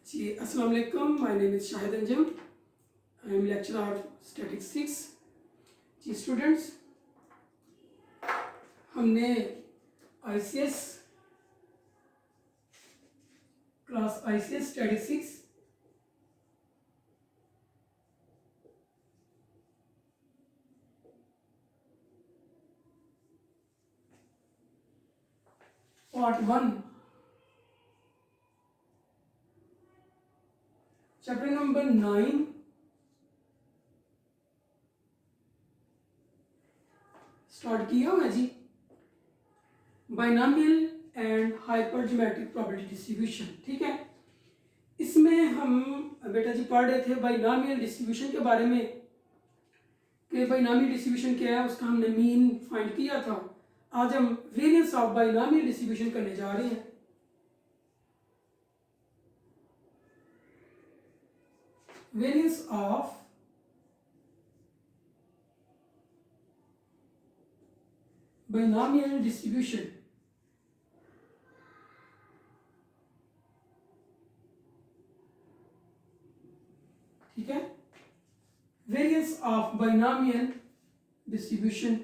जी अस्सलाम वालेकुम, my name is Shahid Anjum, I am lecturer of statistics. जी स्टूडेंट्स, हमने ICS class ICS statistics part 1 chapter number 9 start किया हुआ है जी। Binomial and hypergeometric probability distribution. ठीक है, इसमें हम बेटा जी पढ़ रहे थे बाइनॉमियल डिस्ट्रीब्यूशन के बारे में कि बाइनॉमियल डिस्ट्रीब्यूशन क्या है, उसका हमने मीन फाइंड किया था। आज हम वेरिएंस ऑफ बाइनॉमियल डिस्ट्रीब्यूशन करने जा रहे हैं। Variance of binomial distribution. ठीक है, variance of binomial distribution.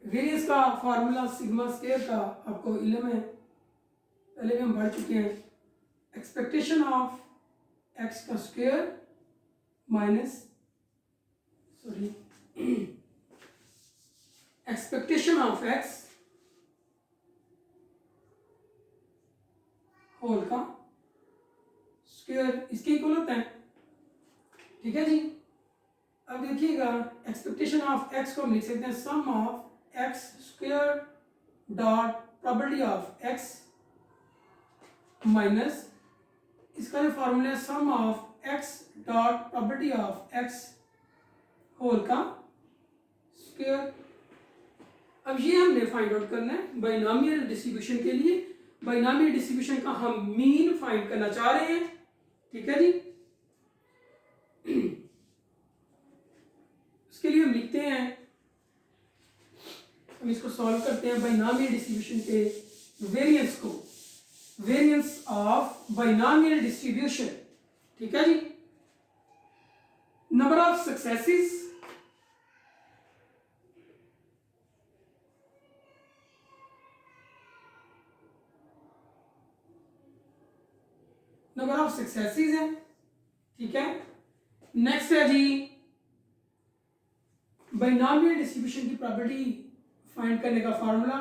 Variance का फार्मूला सिग्मा स्क्वायर का आपको इल्म है, पहले भी हम पढ़ चुके हैं। एक्सपेक्टेशन ऑफ एक्स का square minus expectation of X whole का स्क्वायर इसके इक्वल होता है। ठीक है जी, अब देखिएगा एक्सपेक्टेशन ऑफ एक्स को हम लिख सकते हैं sum of X square dot probability of X minus इसका जो फॉर्मूला है sum of X dot probability of X whole का स्क्वायर। अब ये हमने फाइंड आउट करना है बाइनॉमियल डिस्ट्रीब्यूशन के लिए। बाइनॉमियल डिस्ट्रीब्यूशन का हम मीन फाइंड करना चाह रहे हैं। ठीक है जी, उसके लिए हम लिखते हैं, हम इसको सॉल्व करते हैं बाइनॉमियल डिस्ट्रीब्यूशन के वेरिएंस को। Variance of binomial distribution. ठीक है जी, number of successes number of successes है। ठीक है, नेक्स्ट है जी बाइनॉमियल डिस्ट्रीब्यूशन की प्रॉपर्टी फाइंड करने का formula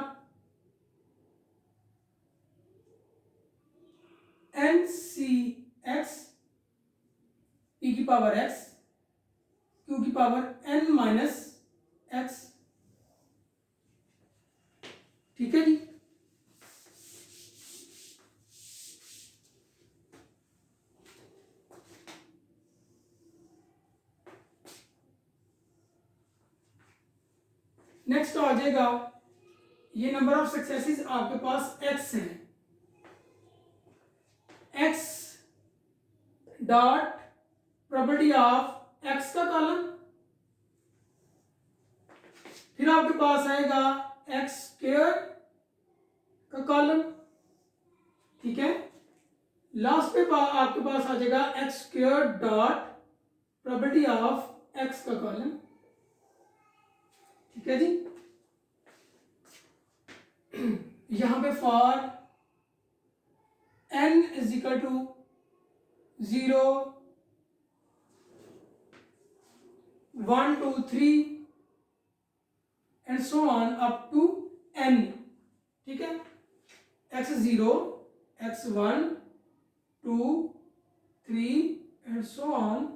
N C X P की पावर एक्स क्यू की पावर एन माइनस एक्स। ठीक है जी, नेक्स्ट आ जाएगा ये नंबर ऑफ सक्सेसेस आपके पास एक्स है, x dot probability of X का कॉलम, फिर आपके पास आएगा एक्स स्क्वायर का कॉलम। ठीक है, लास्ट पे आपके पास आ जाएगा X square dot probability of X का कॉलम। ठीक है जी, यहां पे for n is equal to 0 1 2 3 and so on up to n। ठीक है, x0 x1 2 3 and so on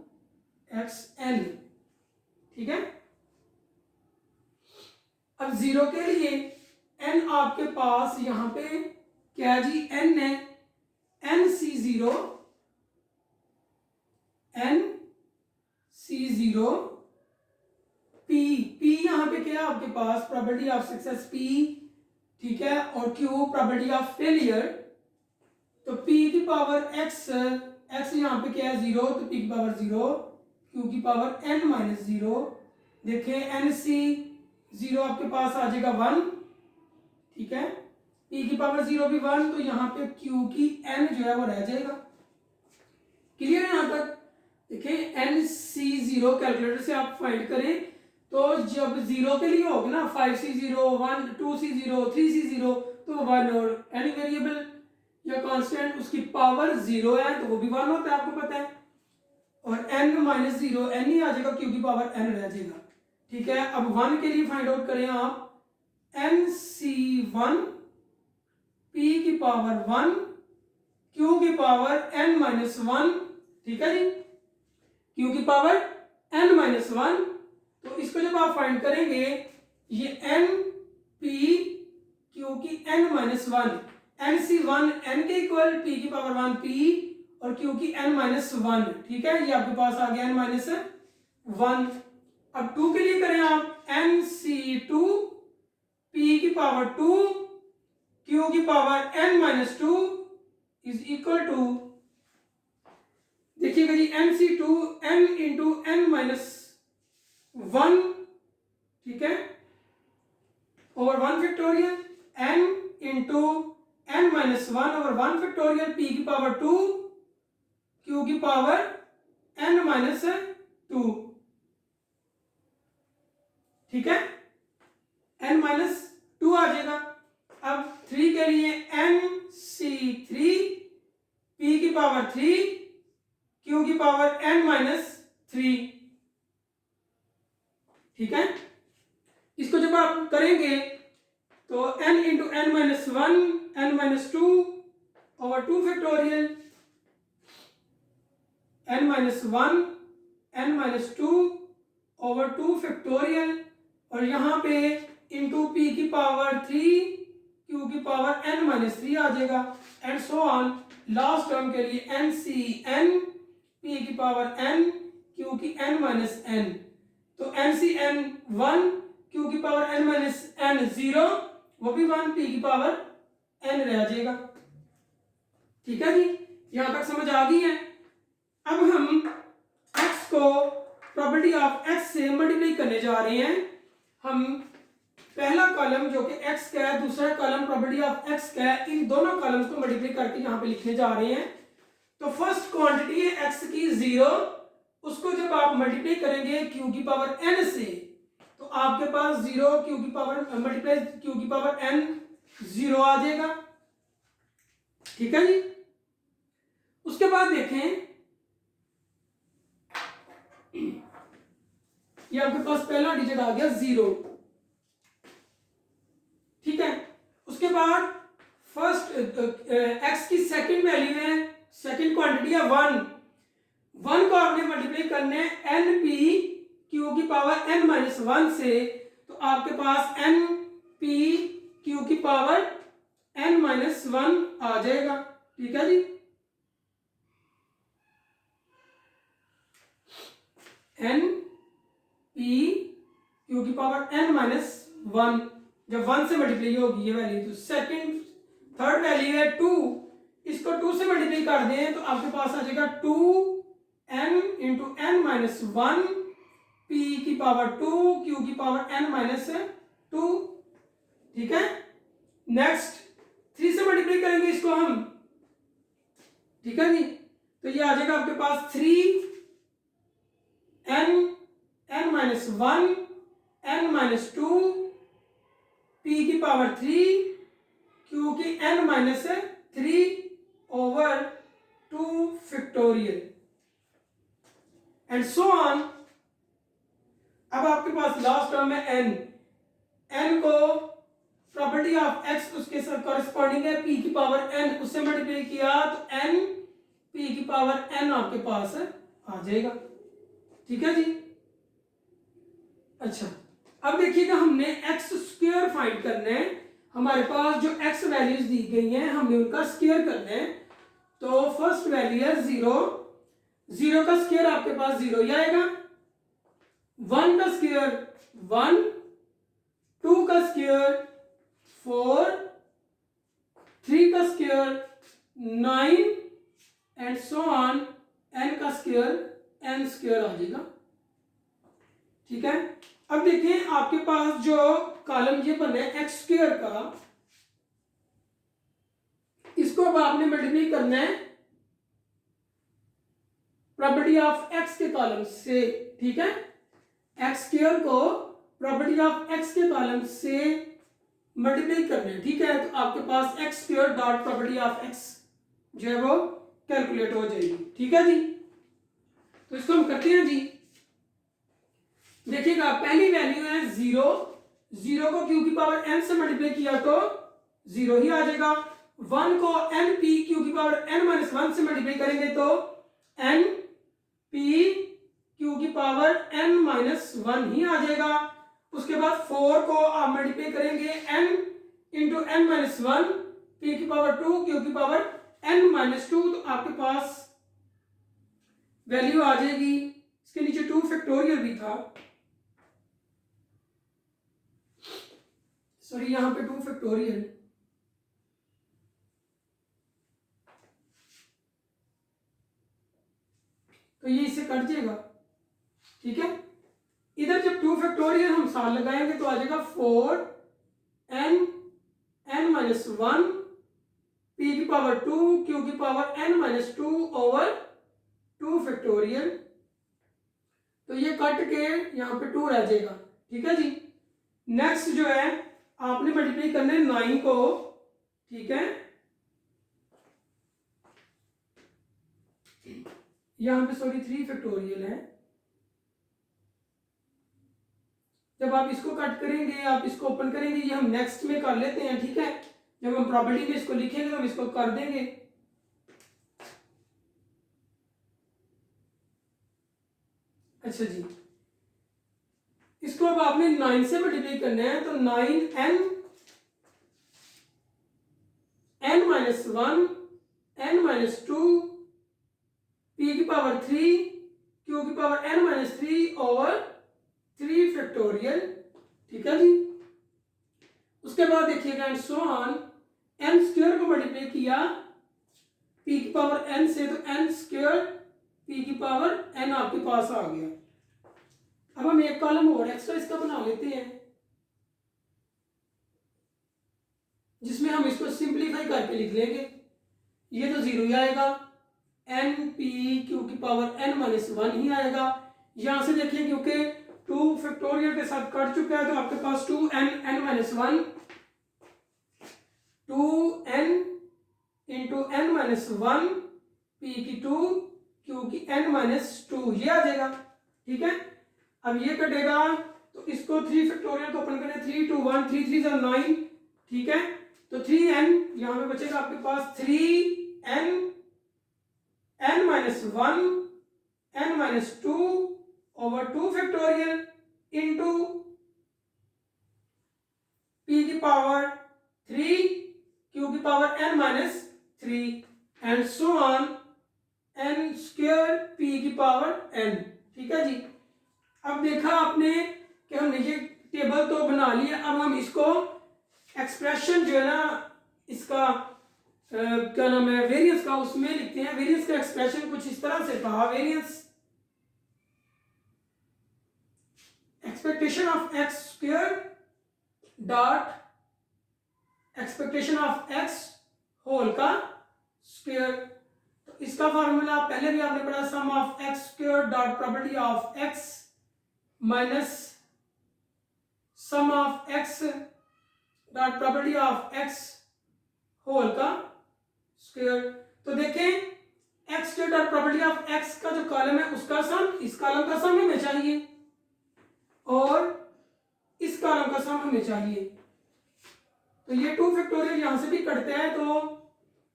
xn। ठीक है, अब 0 के लिए n आपके पास यहां पे क्या जी n है, nc0 p p यहां पे क्या है आपके पास प्रोबेबिलिटी ऑफ सक्सेस p। ठीक है, और q प्रोबेबिलिटी ऑफ फेलियर। तो p की पावर x यहां पे क्या है 0, तो p की पावर 0, q की पावर n माइनस 0। देखें nc 0 आपके पास आ जाएगा 1। ठीक है, p की पावर 0 भी 1, तो यहाँ पे q की n जो है वो रह जाएगा। क्लियर है यहाँ तक? देखिए NC0 कैलकुलेटर से आप फाइंड करें तो जब 0 के लिए होगा ना 5C0 1 2C0 3C0 तो 1, और एनी वेरिएबल या कांस्टेंट उसकी पावर 0 है तो वो भी 1 होता है, आपको पता है। और n माइनस 0 n ही आ जाएगा, q की पावर n रह जाएगा। ठीक है, अब 1 के लिए फाइंड आउट करें आप NC1 p की पावर 1 q की पावर n माइनस 1। ठीक है जी, q की पावर n माइनस 1। तो इसको जब आप फाइंड करेंगे ये n p q की n माइनस 1, NC1 n के इक्वल p की पावर 1 p और q की n माइनस 1। ठीक है, ये आपके पास आ गया n माइनस 1। अब 2 के लिए करें आप NC2 p की पावर 2 q की power n minus 2 is equal to, देखिएगा जी NC2 n into n minus 1, ठीक है, over 1 factorial n into n minus 1 over 1 factorial p की पावर 2 q की पावर n माइनस 2। ठीक है, n माइनस 2 आ जाएगा। अब 3 के लिए NC3 p की पावर 3 q की पावर n माइनस 3। ठीक है, इसको जब आप करेंगे तो n into n minus 1 n minus 2 over 2 factorial n minus 1 n minus 2 over 2 factorial, और यहाँ पे इंटू p की पावर 3 q की पावर n माइनस 3 आ जाएगा, and so on. Last term के लिए NCn p की पावर n q की n माइनस n, तो NCn 1 q की पावर n माइनस n 0, वो भी 1 p की पावर n रह जाएगा। ठीक है जी, यहां तक समझ आ गई है। अब हम x को प्रॉपर्टी ऑफ x से मल्टीप्लाई करने जा रहे हैं। हम पहला कॉलम जो कि x का है, दूसरा कॉलम प्रॉपर्टी ऑफ x का है, इन दोनों कॉलम्स को मल्टीप्लाई करके यहाँ पे लिखने जा रहे हैं। तो फर्स्ट क्वांटिटी है x की 0, उसको जब आप मल्टीप्लाई करेंगे q की पावर n से तो आपके पास 0 q की पावर मल्टीप्लाई q की पावर n 0 आ जाएगा। ठीक है जी, उसके बाद देखें ये आपके पास पहला डिजिट आ गया 0। ठीक है, उसके बाद फर्स्ट x की सेकंड वैल्यू है, सेकंड क्वांटिटी है 1 को आपने मल्टीप्लाई करने np q की पावर n माइनस 1 से, तो आपके पास np q की पावर n माइनस 1 आ जाएगा। ठीक है जी, np q की पावर n माइनस 1 जब 1 से मल्टीप्लाई होगी ये वैल्यू, तो सेकंड थर्ड वैल्यू है 2, इसको 2 से मल्टीप्लाई कर दें तो आपके पास आ जाएगा 2n into n minus 1 p की पावर 2 q की पावर n माइनस 2। ठीक है, नेक्स्ट 3 से मल्टीप्लाई करेंगे इसको हम। ठीक है जी, तो ये आ जाएगा आपके पास 3n minus 1 n minus 2 p की पावर 3 q की n minus 3 over 2 factorial and so on. अब आपके पास लास्ट टर्म है n को प्रॉपर्टी ऑफ x उसके साथ कॉरेस्पॉन्डिंग है p की पावर n, उससे मल्टीप्लाई किया तो n p की पावर n आपके पास आ जाएगा। ठीक है जी, अच्छा अब देखिएगा हमने x स्क्वायर फाइंड करना है। हमारे पास जो x वैल्यूज दी गई हैं हमने उनका स्क्वायर करना है। तो फर्स्ट वैल्यू है 0 का स्क्वायर आपके पास 0 ही आएगा, 1 का स्क्वायर 1, 2 का स्क्वायर 4, 3 का square 9 and so on, n का स्क्वायर n स्क्वायर आ जाएगा। ठीक है, अब देखें आपके पास जो कॉलम ये बना है x स्क्वायर का, इसको अब आपने मल्टीप्लाई करना है प्रॉपर्टी ऑफ एक्स के कॉलम से, ठीक है। एक्स स्क्वायर को प्रॉपर्टी ऑफ एक्स के कॉलम से मल्टीप्लाई करना है, ठीक है। तो आपके पास X square dot property of X जो है वो कैलकुलेट हो जाएगी, ठीक है जी। तो इसको हम करते हैं जी। देखिएगा पहली वैल्यू है 0, 0 को क्यू की पावर n से मल्टीप्लाई किया तो 0 ही आ जाएगा। 1 को n p क्यू की पावर n माइनस 1 से मल्टीप्लाई करेंगे तो n p क्यू की पावर n माइनस 1 ही आ जाएगा। उसके बाद 4 को आप मल्टीप्लाई करेंगे n into n minus 1 p की पावर 2 क्यू की पावर n माइनस 2, तो आपके पास वैल्यू आ जाएगी। इसके नीचे 2 फैक्टोरियल भी था, सॉरी यहां पे 2 फैक्टोरियल, तो ये इससे कट जाएगा, ठीक है। इधर जब 2 फैक्टोरियल हम साथ लगाएंगे तो आ जाएगा 4 n माइनस 1 p की पावर 2 q की power n minus 2 over 2 factorial. तो ये कट के यहाँ पे 2 रह जाएगा, ठीक है जी। नेक्स्ट जो है आपने मल्टीप्लाई करना है 9 को, ठीक है। यहाँ पे सॉरी 3 फैक्टोरियल है। जब आप इसको कट करेंगे आप इसको ओपन करेंगे, ये हम नेक्स्ट में कर लेते हैं, ठीक है। जब हम प्रॉपर्टी में इसको लिखेंगे तो हम इसको कर देंगे। अच्छा जी, इसको अब आपने 9 से मल्टीप्लाई करना है तो 9n n minus 1 n minus 2 p की पावर 3 q की power n minus 3 over 3 factorial, ठीक है जी। उसके बाद देखिएगा and so on, n square को मल्टीप्लाई किया p की पावर n से तो n स्क्वायर p की पावर n आपके पास आ गया। अब हम एक कॉलम और एक्स्ट्रा इसका बना लेते हैं जिसमें हम इसको सिंपलीफाई करके लिख लेंगे। ये तो 0 ही आएगा, n p q की पावर n माइनस 1 ही आएगा। यहां से देखिए क्योंकि 2 फैक्टोरियल के साथ कट चुका है तो आपके पास 2n n minus 1 2n into n minus 1 p की 2 q की n माइनस 2 ये आ जाएगा, ठीक है। अब ये कटेगा तो इसको 3 फैक्टोरियल को ओपन करें, 3 2 1 3 3 9, ठीक है। तो 3n यहां पे बचेगा आपके पास 3n n minus 1 n minus 2 over 2 factorial into p की पावर 3 q की power n minus 3 and so on n square p की पावर n, ठीक है जी। अब देखा आपने कि हमने ये टेबल तो बना लिया, अब हम इसको एक्सप्रेशन जो है ना इसका क्या नाम है वेरिएंस का, उसमें लिखते हैं। वेरिएंस का एक्सप्रेशन कुछ इस तरह से था, variance expectation of X square dot expectation of X whole का स्क्वायर। तो इसका फॉर्मूला पहले भी आपने पढ़ा, sum of X square dot property of X minus sum of X dot property of X whole का स्क्वायर। तो देखें X square dot property of X का जो कॉलम है उसका सम इस कॉलम का सम हमें चाहिए और इस कॉलम का सम हमें चाहिए। तो ये 2 फैक्टोरियल यहां से भी कटते हैं तो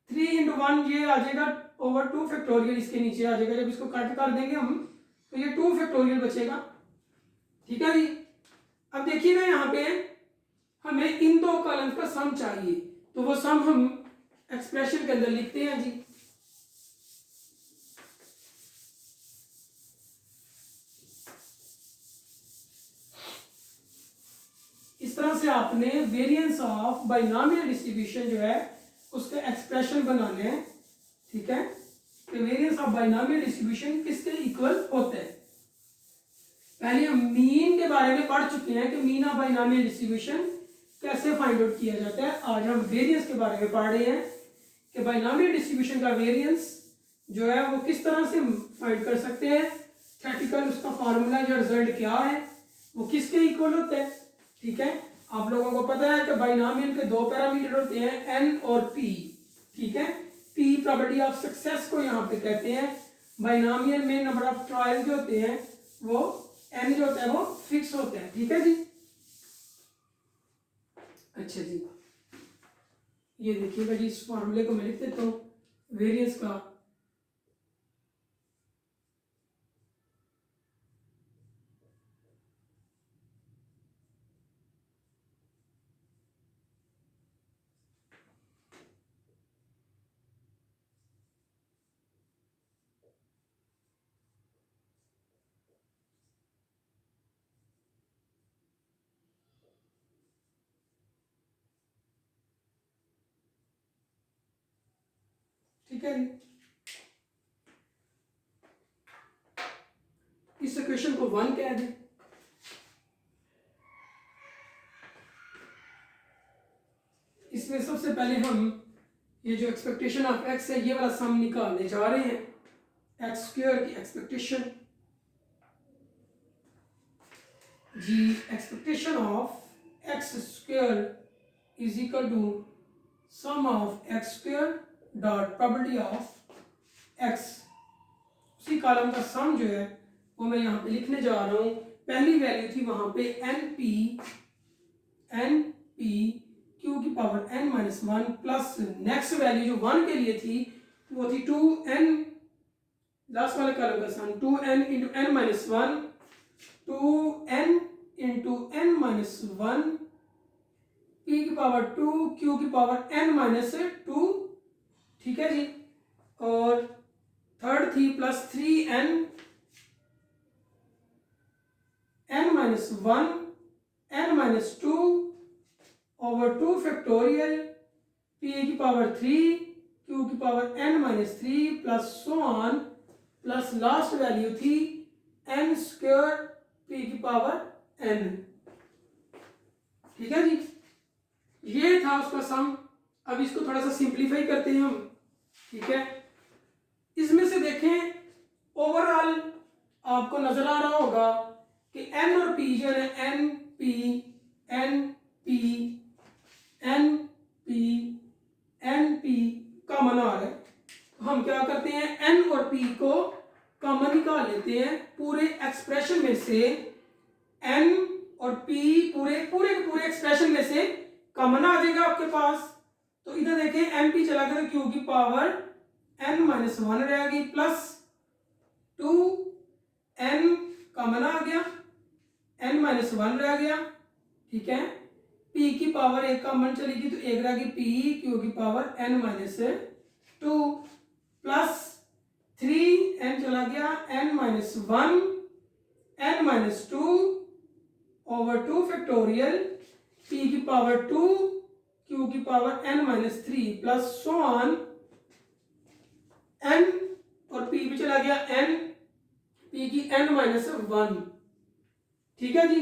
3 इंटू 1 ये आ जाएगा ओवर 2 फैक्टोरियल इसके नीचे आ जाएगा। जब इसको कट कर देंगे हम तो ये 2 फैक्टोरियल बचेगा, ठीक है जी। अब देखिएगा यहाँ पे हमें इन 2 कॉलम्स का सम चाहिए तो वो सम हम एक्सप्रेशन के अंदर लिखते हैं जी। इस तरह से आपने वेरिएंस ऑफ बाइनोमियल डिस्ट्रीब्यूशन जो है उसके एक्सप्रेशन बनाने हैं, ठीक है। कि वेरिएंस ऑफ बाइनोमियल डिस्ट्रीब्यूशन किसके इक्वल होता है। पहले हम मीन के बारे में पढ़ चुके हैं कि मीन ऑफ बाइनोमियल डिस्ट्रीब्यूशन कैसे फाइंड आउट किया जाता है। आज हम वेरिएंस के बारे में पढ़ रहे हैं कि बाइनोमियल डिस्ट्रीब्यूशन का वेरिएंस जो है वो किस तरह से फाइंड कर सकते हैं, थ्योरेटिकल उसका फार्मूला या रिजल्ट क्या है, वो किसके इक्वल होता है। ठीक है, आप लोगों को पता है कि बाइनोमियल के दो पैरामीटर होते हैं एन और पी। ठीक है, पी प्रोबेबिलिटी ऑफ सक्सेस को यहाँ पे कहते हैं। बाइनोमियल में नंबर ऑफ ट्रायल जो होते हैं वो एन जो होता है वो फिक्स होता है। ठीक है जी, अच्छा जी, ये देखिएगा जी, इस फॉर्मूले को मैं लिख देता हूँ वेरिएंस का। ठीक है जी, इस इक्वेशन को 1 कह दें। इसमें सबसे पहले हम ये जो एक्सपेक्टेशन ऑफ एक्स है ये वाला सम निकालने जा रहे हैं, एक्स स्क्वायर की एक्सपेक्टेशन जी। Expectation of X square is equal to sum of X square dot probability of X. उसी कॉलम का सम जो है वो मैं यहाँ पे लिखने जा रहा हूँ। पहली वैल्यू थी वहां पे एन पी क्यू की power n minus one plus next value जो 1 के लिए थी वो थी 2n, लास्ट वाले कॉलम का सम 2n into n minus one, 2n into n minus one, p की पावर 2 q की पावर n माइनस 2। ठीक है जी, और थर्ड थी plus 3n n minus one n minus 2 over 2 factorial p की पावर 3 q की power n minus 3 plus so on, plus last value थी n square p की पावर n। ठीक है जी, ये था उसका सम। अब इसको थोड़ा सा सिंप्लीफाई करते हैं हम। ठीक है, इसमें से देखें ओवरऑल आपको नजर आ रहा होगा कि n और p जो है n p कॉमन आ रहा है। तो हम क्या करते हैं, n और p को कॉमन निकाल लेते हैं पूरे एक्सप्रेशन में से। n और p पूरे पूरे पूरे एक्सप्रेशन में से कॉमन आ जाएगा आपके पास। तो इधर देखें एम पी चला गया तो q की पावर n माइनस वन रहेगी प्लस 2n कॉमन आ गया, n माइनस वन रह गया। ठीक है, p की पावर एक कॉमन चलेगी तो एक रहेगी p q की power n minus 2 plus 3n चला गया n minus one n minus 2 over 2 factorial p की पावर 2 q की power n minus 3 plus so on, n और p भी चला गया n, p की n माइनस वन। ठीक है जी,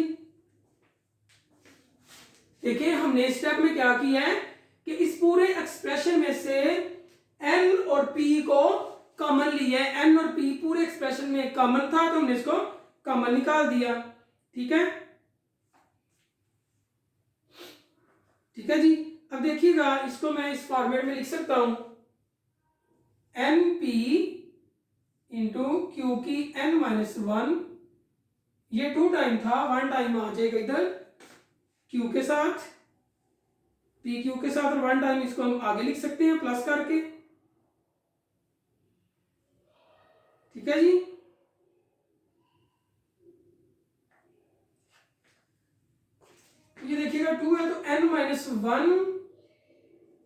देखिए हमने इस स्टेप में क्या किया है कि इस पूरे एक्सप्रेशन में से n और p को कॉमन लिया है। n और p पूरे एक्सप्रेशन में कॉमन था तो हमने इसको कॉमन निकाल दिया। ठीक है, ठीक है जी। अब देखिएगा इसको मैं इस फॉर्मेट में लिख सकता हूं, एन पी इंटू क्यू की n माइनस वन, ये 2 टाइम था, 1 टाइम आ जाएगा इधर q के साथ, p q के साथ, और 1 टाइम इसको हम आगे लिख सकते हैं प्लस करके। ठीक है जी, ये देखिएगा 2 है तो n minus one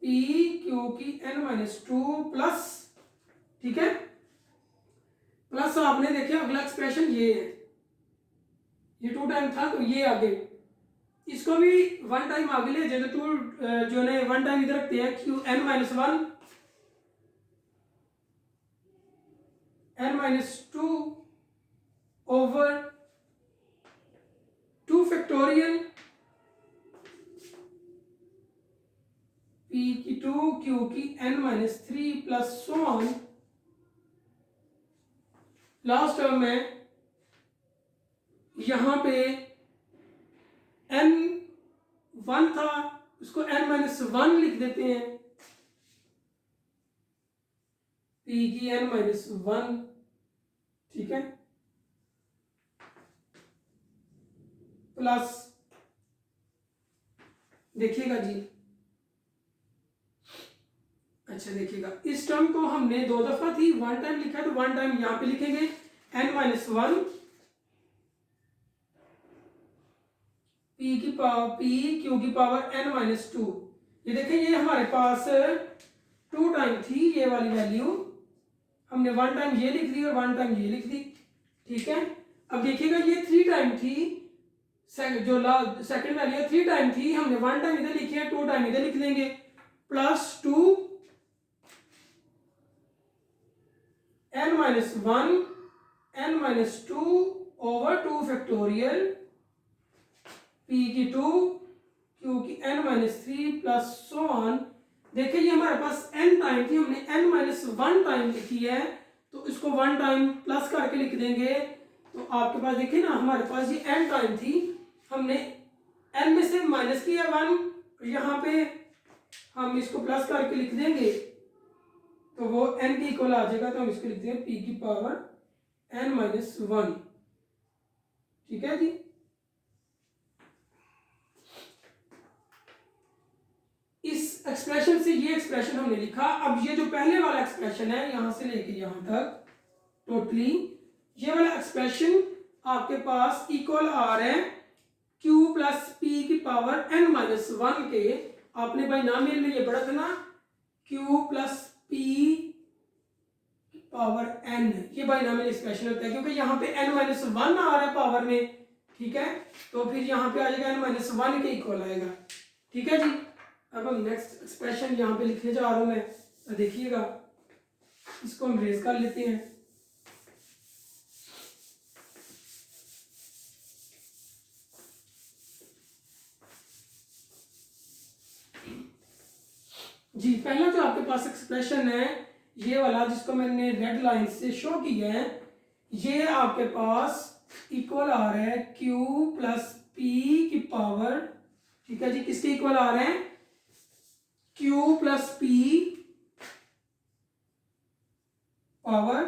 P Q की n माइनस टू प्लस, ठीक है, प्लस आपने देखे अगला एक्सप्रेशन ये है, ये 2 टाइम था तो ये आगे इसको भी 1 टाइम आगे ले जाए तो 2 जो है 1 टाइम इधर रखते हैं Q n minus one n minus two over 2 factorial p की 2 q क्यू की n-3 plus so on. Last term में यहां पे n1 था, उसको n-1 लिख देते हैं, p की n-1, ठीक है, प्लस देखिएगा जी, अच्छा देखिएगा इस टर्म को हमने दो दफा थी, वन टाइम लिखा है तो वन टाइम यहां पे लिखेंगे n-1 p क्यू की पावर n-2। ये देखें, ये हमारे पास टू टाइम थी ये वाली वैल्यू, हमने वन टाइम ये लिख दी और वन टाइम ये लिख दी, ठीक है। अब देखिएगा ये थ्री टाइम थी, जो सेकंड वैल्यू थ्री टाइम थी, हमने वन टाइम इधर लिखी है, टू टाइम इधर लिख देंगे, plus 2 n-1 n-2 over 2 factorial p की 2 q की n-3 प्लस सो ऑन। देखिए ये हमारे पास n टाइम थी, हमने n-1 टाइम लिखी है, तो इसको वन टाइम प्लस करके लिख देंगे, तो आपके पास देखिए ना हमारे पास ये n टाइम थी, हमने n में से माइनस किया 1, यहाँ पे हम इसको प्लस करके लिख देंगे तो वो n के इक्वल आ जाएगा, तो हम इसको लिख देंगे p की पावर n-1, ठीक है जी। इस एक्सप्रेशन से ये एक्सप्रेशन हमने लिखा। अब ये जो पहले वाला एक्सप्रेशन है यहां से लेके यहां तक टोटली ये वाला एक्सप्रेशन आपके पास इक्वल आ रहा है q प्लस p की पावर n-1 के। आपने भाई नामिनल में ये पढ़ा था ना, q plus p power n, ये भाई नामिनल एक्सप्रेशन होता है, क्योंकि यहाँ पे n-1 आ रहा है पावर में, ठीक है, तो फिर यहाँ पे आ जाएगा n-1 के इक्वल आएगा, ठीक है जी। अब हम नेक्स्ट एक्सप्रेशन यहाँ पे लिखने जा रहा हूं मैं, तो देखिएगा इसको हम रेज कर लेते हैं। जी पहला जो आपके पास एक्सप्रेशन है ये वाला जिसको मैंने रेड लाइन से शो किया है, ये आपके पास इक्वल आ रहा है q प्लस p की पावर, ठीक है जी, किसके इक्वल आ रहे हैं, q plus p power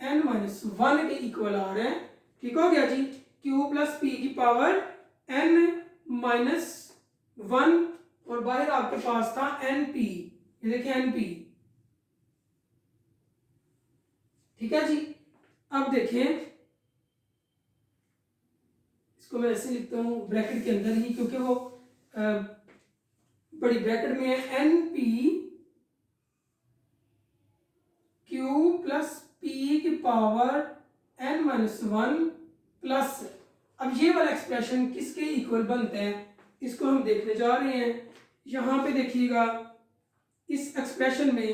n-1 के इक्वल आ रहे हैं, ठीक हो गया जी। q प्लस p की पावर n-1 और बाहर आपके पास था np, ये देखिए np, ठीक है जी। अब देखें इसको मैं ऐसे लिखता हूं ब्रैकेट के अंदर ही, क्योंकि वो बड़ी ब्रैकेट में है, np q प्लस p की पावर n-1 प्लस, अब ये वाला एक्सप्रेशन किसके इक्वल बनता है इसको हम देखने जा रहे हैं। यहां पे देखिएगा इस एक्सप्रेशन में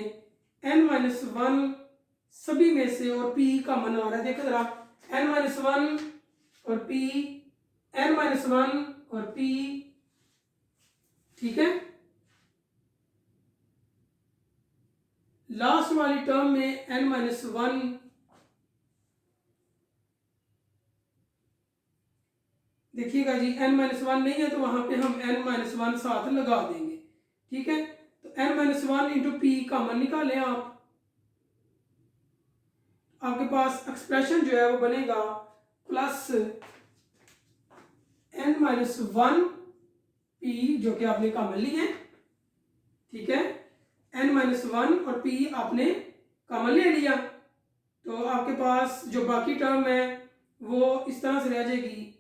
n-1 सभी में से और p कॉमन आ रहा है, देखो जरा n-1 और p, n-1 और p, ठीक है। लास्ट वाली टर्म में n-1, देखिएगा जी n-1 नहीं है तो वहां पे हम n-1 साथ लगा देंगे, ठीक है। तो n-1 इंटू p कॉमन निकालें आप, आपके पास एक्सप्रेशन जो है वो बनेगा प्लस n-1 p जो कि आपने कॉमन ली है, ठीक है, n-1 और p आपने कॉमन ले लिया, तो आपके पास जो बाकी टर्म है वो इस तरह से रह जाएगी,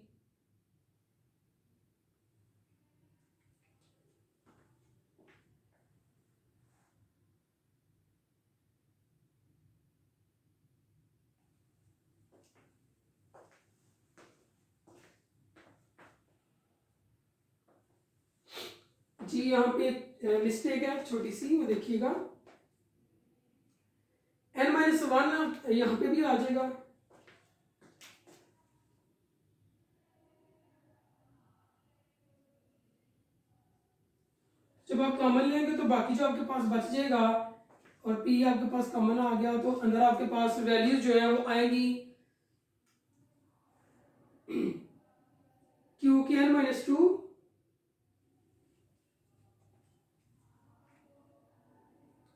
जी यहाँ पे मिस्टेक है छोटी सी, वो देखिएगा n-1 यहाँ पे भी आ जाएगा, जब आप कॉमन लेंगे तो बाकी जो आपके पास बच जाएगा और पी आपके पास कॉमन आ गया तो अंदर आपके पास वैल्यूज जो है वो आएगी क्यू की n माइनस टू,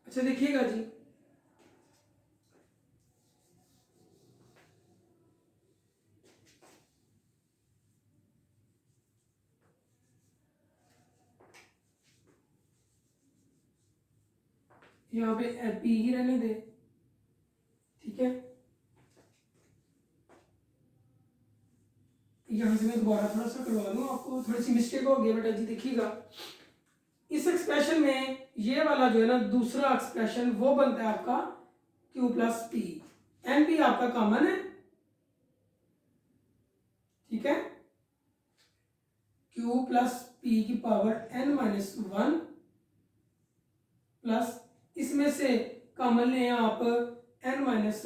अच्छा देखिएगा जी, यहाँ पे पी ही रहने दे, ठीक है। यहाँ से मैं दोबारा थोड़ा सा करवा दूँ, आपको थोड़ी सी मिस्टेक हो गई बेटा जी। देखिएगा इस एक्सप्रेशन में ये वाला जो है ना दूसरा एक्सप्रेशन वो बनता है आपका Q plus P, N P आपका कॉमन है, ठीक है। क्यू प्लस पी की power N minus one plus इसमें से कॉमन लें आप एन माइनस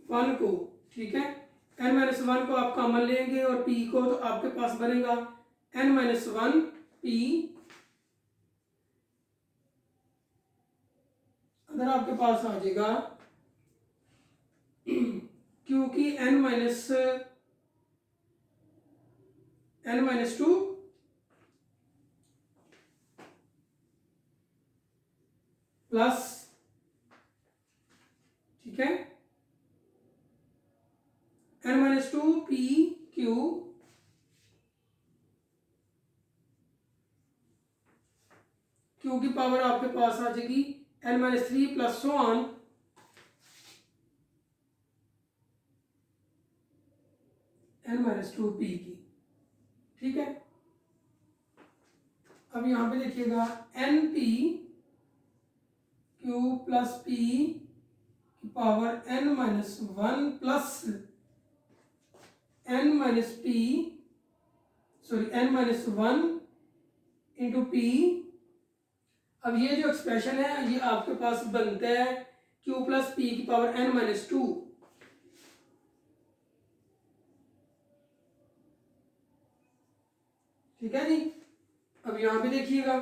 वन को, ठीक है। एन माइनस वन को आप कॉमन लेंगे और पी को, तो आपके पास बनेगा एन माइनस वन पी, अंदर आपके पास आ जाएगा क्यू की एन माइनस टू प्लस, ठीक है, N minus two P Q Q की पावर आपके पास आ जाएगी N minus three plus so on N minus two P की, ठीक है। अब यहां पे देखिएगा N P Q plus P की power N minus one plus N minus P, sorry N minus one into P. अब ये जो एक्सप्रेशन है ये आपके पास बनता है क्यू प्लस पी की पावर एन माइनस टू, ठीक है जी। अब यहां पे देखिएगा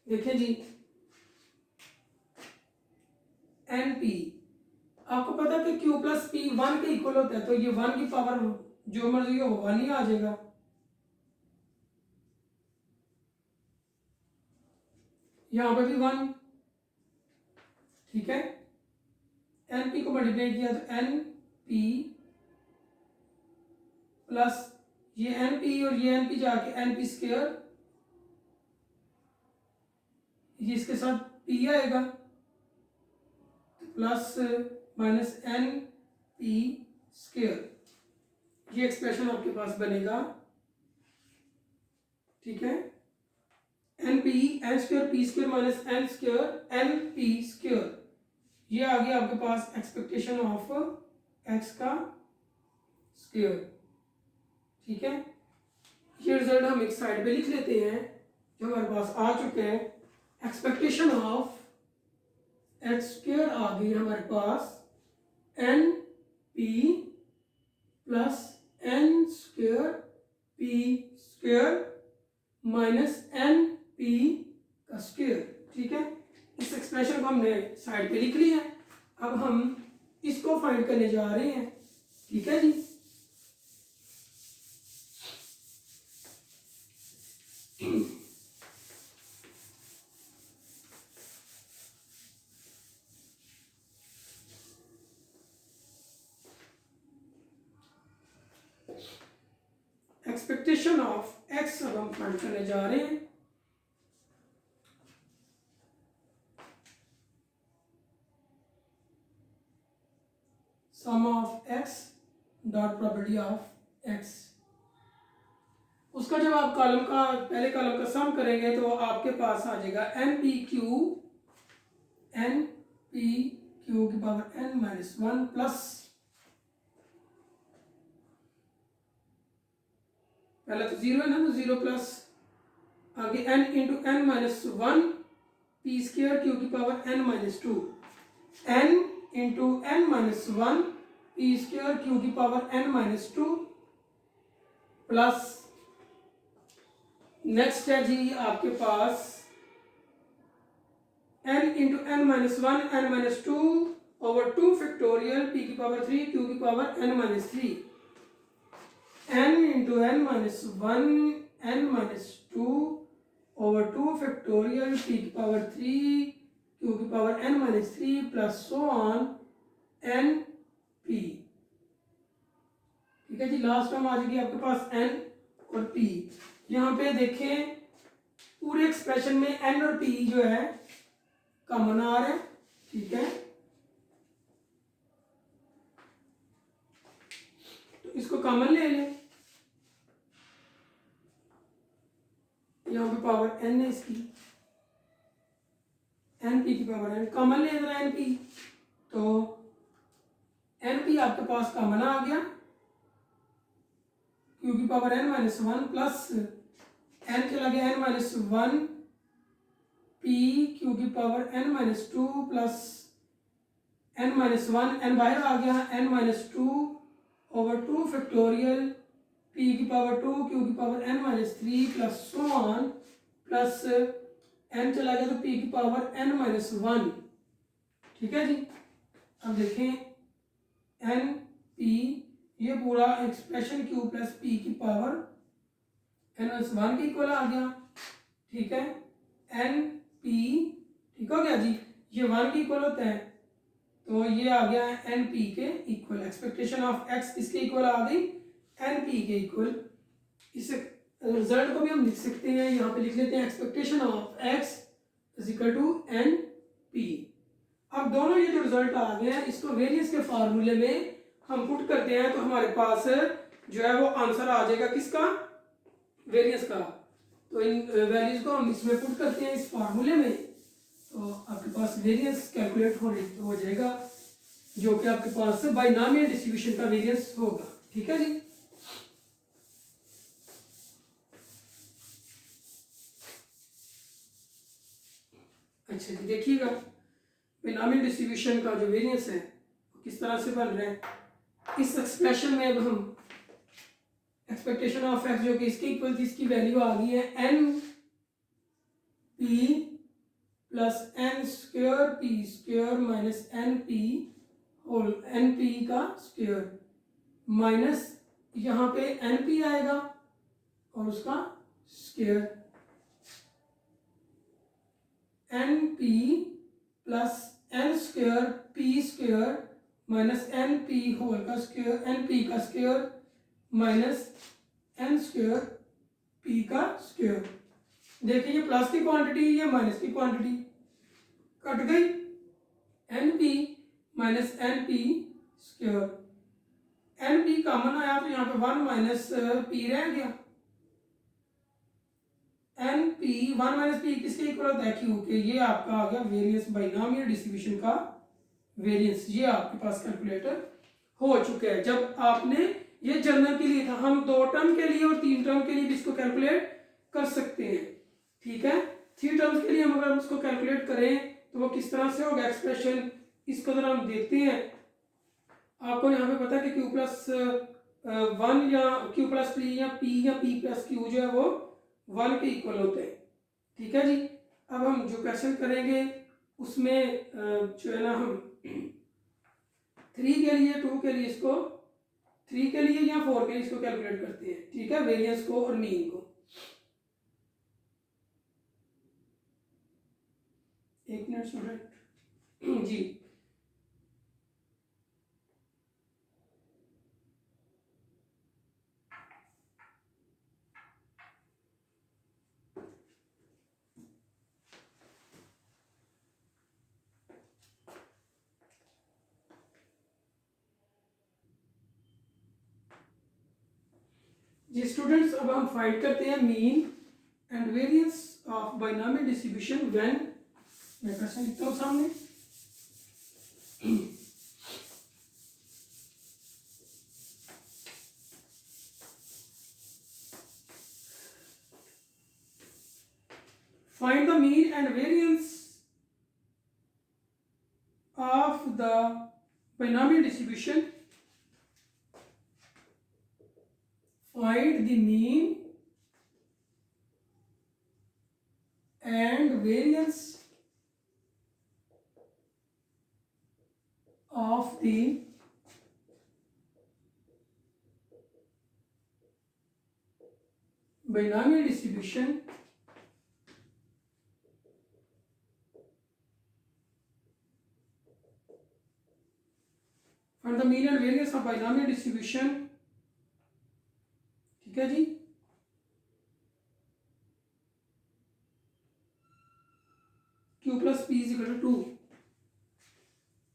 देखिए जी, एन पी आपको पता है कि क्यू प्लस पी वन के इक्वल होता है, तो ये वन की पावर जो मर्जी हो वन ही आ जाएगा, यहां पे भी वन, ठीक है। एन पी को मल्टीप्लाई किया तो एन पी प्लस ये एन पी और ये एन पी जाके एन पी स्क्वायर, ये इसके साथ पी आएगा plus minus N P square, ये एक्सप्रेशन आपके पास बनेगा, ठीक है। N P N square P square minus N square N P square, ये आ गया आपके पास एक्सपेक्टेशन ऑफ एक्स का स्क्वायर, ठीक है। ये रिजल्ट हम एक साइड पे लिख लेते हैं जो हमारे पास आ चुके हैं। एक्सपेक्टेशन ऑफ एक्स स्क्वायर आ गई हमारे पास N P plus N square P square minus N P का स्क्वायर, ठीक है। इस एक्सप्रेशन को हमने साइड पे लिख लिया है, अब हम इसको फाइंड करने जा रहे हैं, ठीक है जी। एक्सपेक्टेशन ऑफ एक्स अब हम फाइंड करने जा रहे हैं। Sum of X dot property of X, उसका जब आप कॉलम का पहले कॉलम का सम करेंगे तो आपके पास आ जाएगा एन पी क्यू की power N minus one plus, पहले तो जीरो है ना, तो जीरो प्लस आगे N into N minus one p square q की power n minus two, n into n minus one p square q की power n minus two plus next है जी आपके पास n into n minus one n minus two over two factorial p की power three q की power n minus three, n into n minus one n minus two over two factorial p की power three q की power n minus three plus so on n p। ठीक है जी, last term आ जाएगी आपके पास n और p। यहाँ पे देखें पूरे एक्सप्रेशन में n और p जो है कॉमन आ रहा है। ठीक है, तो इसको कॉमन ले लें, यहाँ पे पावर n है इसकी, n p की पावर n, कॉमन ले रहा है n p, तो n p आपके पास कॉमन आ गया, q की power n minus one plus n चला गया n minus one p q की power n minus two plus n minus one, n बाहर आ गया, n minus two over two factorial p की power to q की power n minus three plus so on plus n चला गया तो p की power n minus one. ठीक है जी, अब देखें n p ये पूरा एक्सप्रेशन q प्लस p की पावर n माइनस वन के इक्वल आ गया। ठीक है, n p ठीक हो गया जी, ये वन के इक्वल होता है तो ये आ गया एन पी के इक्वल, एक्सपेक्टेशन ऑफ एक्स इसके इक्वल आ गई एन पी के इक्वल। इस रिजल्ट को भी हम लिख सकते हैं, यहाँ पे लिख लेते हैं expectation of X is equal to N P. अब दोनों ये जो रिजल्ट आ गए हैं इसको वेरिएंस के फार्मूले में हम पुट करते हैं तो हमारे पास जो है वो आंसर आ जाएगा किसका, वेरिएंस का। तो इन वैल्यूज को हम इसमें पुट करते हैं इस फार्मूले में, तो आपके पास वेरिएंस कैलकुलेट हो जाएगा जो कि आपके पास बाइनॉमियल डिस्ट्रीब्यूशन का वेरिएंस होगा। ठीक है जी, अच्छा जी देखिएगा बाइनॉमियल डिस्ट्रीब्यूशन का जो वेरिएंस है वो किस तरह से बन रहा है। इस एक्सप्रेशन में अब हम एक्सपेक्टेशन ऑफ एक्स जो कि इसके इक्वल थी इसकी वैल्यू आ गई है N P plus N square P square minus N P whole N P का स्क्वायर माइनस यहाँ पे एन पी आएगा और उसका square N P plus N square P square minus N P whole का स्क्वायर एन पी का square minus N square P का square. देखिए ये प्लस की क्वांटिटी ये माइनस की क्वांटिटी कट गई, N P minus N P square, N P common आया तो यहाँ पे वन माइनस पी रह गया, N P one minus P किसके इक्वल होता है क्यू के। ये आपका आ गया वेरिएंस बाइनॉमियल डिस्ट्रीब्यूशन का वेरिएंस, ये आपके पास कैलकुलेटर हो चुका है। जब आपने ये जनरल के लिए था, हम दो टर्म के लिए और तीन टर्म के लिए भी इसको कैलकुलेट कर सकते हैं। ठीक है, थ्री टर्म्स के लिए हम अगर इसको कैलकुलेट करें तो वो किस तरह से होगा एक्सप्रेशन, इसको जरा हम देखते हैं। आपको यहाँ पे पता है कि क्यू प्लस वन या क्यू प्लस पी या पी प्लस क्यू जो है वो वन के इक्वल होते हैं। ठीक है जी, अब हम जो क्वेश्चन करेंगे उसमें जो है ना हम थ्री के लिए, टू के लिए इसको, थ्री के लिए या फोर के लिए इसको कैलकुलेट करते हैं। ठीक है, वेरिएंस को और मीन को। एक मिनट स्टूडेंट जी, जी स्टूडेंट्स, अब हम फाइंड करते हैं mean and variance of binomial distribution when, मैं क्वेश्चन लिखता हूँ सामने। Find the mean and variance distribution, find the mean and variance of the binomial distribution find the mean and variance of binomial distribution, ठीक है जी। q plus p is equal to 2,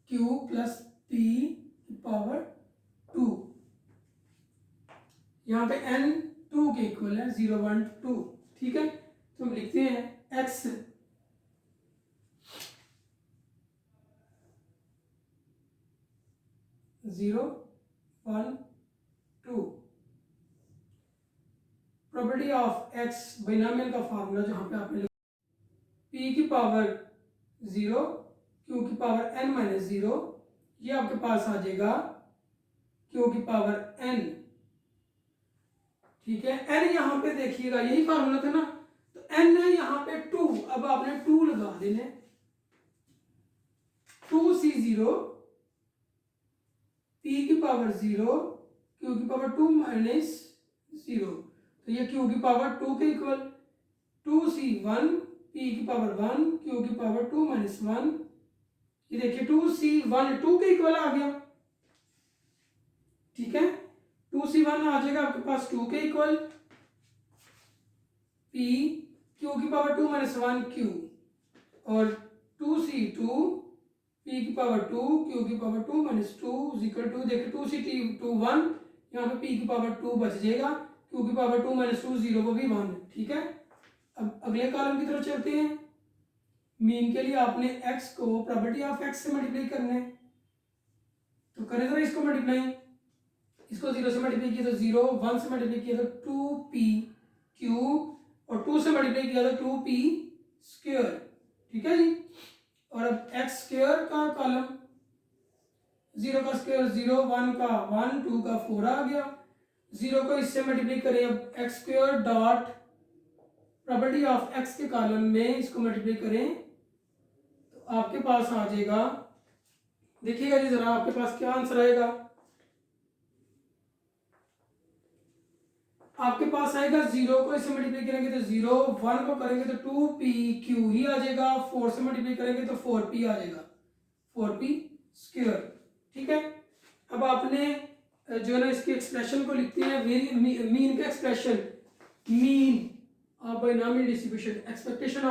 q plus p की power 2, यहाँ पे n 2 के equal है, 0 1 2, ठीक है। तो हम लिखते हैं x 0 1 2, property of x binomial का फार्मूला जहां पे आपने p की पावर 0 q की पावर n माइनस 0, ये आपके पास आ जाएगा q की पावर n, ठीक है। n यहाँ पे देखिएगा यही फार्मूला था ना, तो n है यहाँ पे 2, अब आपने 2 लगा देने, 2c0 p की पावर 0 q की पावर 2 माइनस 0, तो ये q की पावर 2 के इक्वल, 2c1 p की पावर 1 q की पावर 2 माइनस 1, ये देखिए 2c1 2 के इक्वल आ गया, ठीक है। 2c1 आ जाएगा आपके पास 2 के इक्वल, p q की पावर 2 माइनस 1 q, और 2c2 p की पावर 2 q की पावर 2 माइनस 2 इक्वल टू, देखिए 2c2 1, यहाँ पे p की पावर 2 बच जाएगा, q की पावर 2 माइनस 2 0 वो भी 1, ठीक है। अब अगले कॉलम की तरफ चलते हैं। मीन के लिए आपने x को प्रॉपर्टी ऑफ x से मल्टीप्लाई करना है, तो करें जरा इसको मल्टीप्लाई, इसको 0 से मल्टीप्लाई किया तो 0, 1 से मल्टीप्लाई किया तो 2pq, और 2 से मल्टीप्लाई किया तो 2p स्क्वायर, ठीक है जी। और अब x स्क्वायर का कॉलम, 0 का स्क्वायर 0, 1 का 1, 2 का 4 आ गया, 0 को इससे मल्टीप्लाई करें, अब x square dot property of x के कॉलम में इसको मल्टीप्लाई करें तो आपके पास आ जाएगा, देखिएगा जी जरा आपके पास क्या आंसर आएगा, आपके पास आएगा 0 को इससे मल्टीप्लाई करेंगे तो 0, 1 को करेंगे तो 2pq ही आ जाएगा, 4 से मल्टीप्लाई करेंगे तो 4p आ जाएगा, 4p स्क्वायर, ठीक है। अब आपने जो है ना इसकी एक्सप्रेशन को लिखते हैं, मीन का expression, mean of binomial distribution, expectation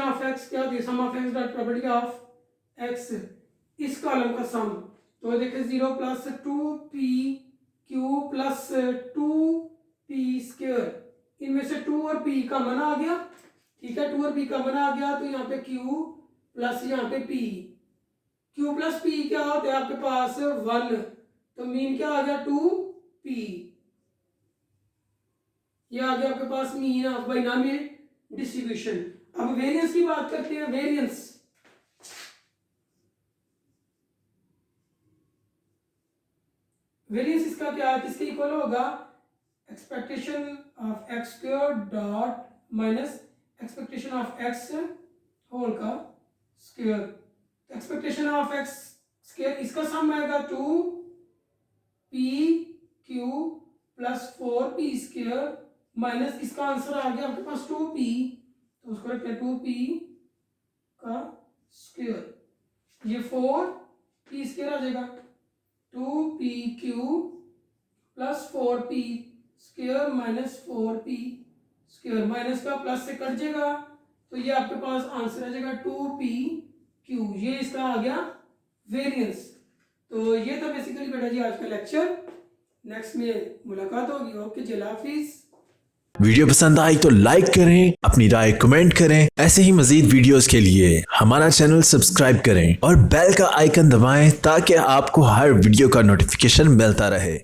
of x क्या होती है, sum of x dot property of x, इस कॉलम का सम, तो देखिए 0 plus 2pq plus 2p square, इनमें से 2 और p का मन आ गया, ठीक है, 2 और p का मन आ गया, तो यहाँ पे q प्लस यहाँ पे p, q प्लस p क्या होता है आपके पास 1, तो मीन क्या आ गया 2p, ये आ गया आपके पास मीन ऑफ बाइनोमियल डिस्ट्रीब्यूशन। अब वेरिएंस की बात करते हैं, वेरिएंस इसका क्या है, किसके इक्वल होगा, expectation of x square dot minus expectation of x whole का square, expectation of x square इसका सम आएगा 2pq plus 4p square minus इसका आंसर आ गया आपके पास 2p, तो उसको रखते हैं 2p का स्क्वायर, ये 4p स्क्वायर आ जाएगा, 2pq plus 4p square minus 4p square, minus का प्लस से कट जाएगा, तो ये आपके पास आंसर आ जाएगा 2pq, ये इसका आ गया वेरिएंस। तो ये था बेसिकली बेटा जी आज का लेक्चर, नेक्स्ट में मुलाकात होगी, ओके जी, अल्लाह हाफिज। वीडियो पसंद आई तो लाइक करें, अपनी राय कमेंट करें, ऐसे ही मजीद वीडियोस के लिए हमारा चैनल सब्सक्राइब करें और बेल का आइकन दबाएं ताकि आपको हर वीडियो का नोटिफिकेशन मिलता रहे।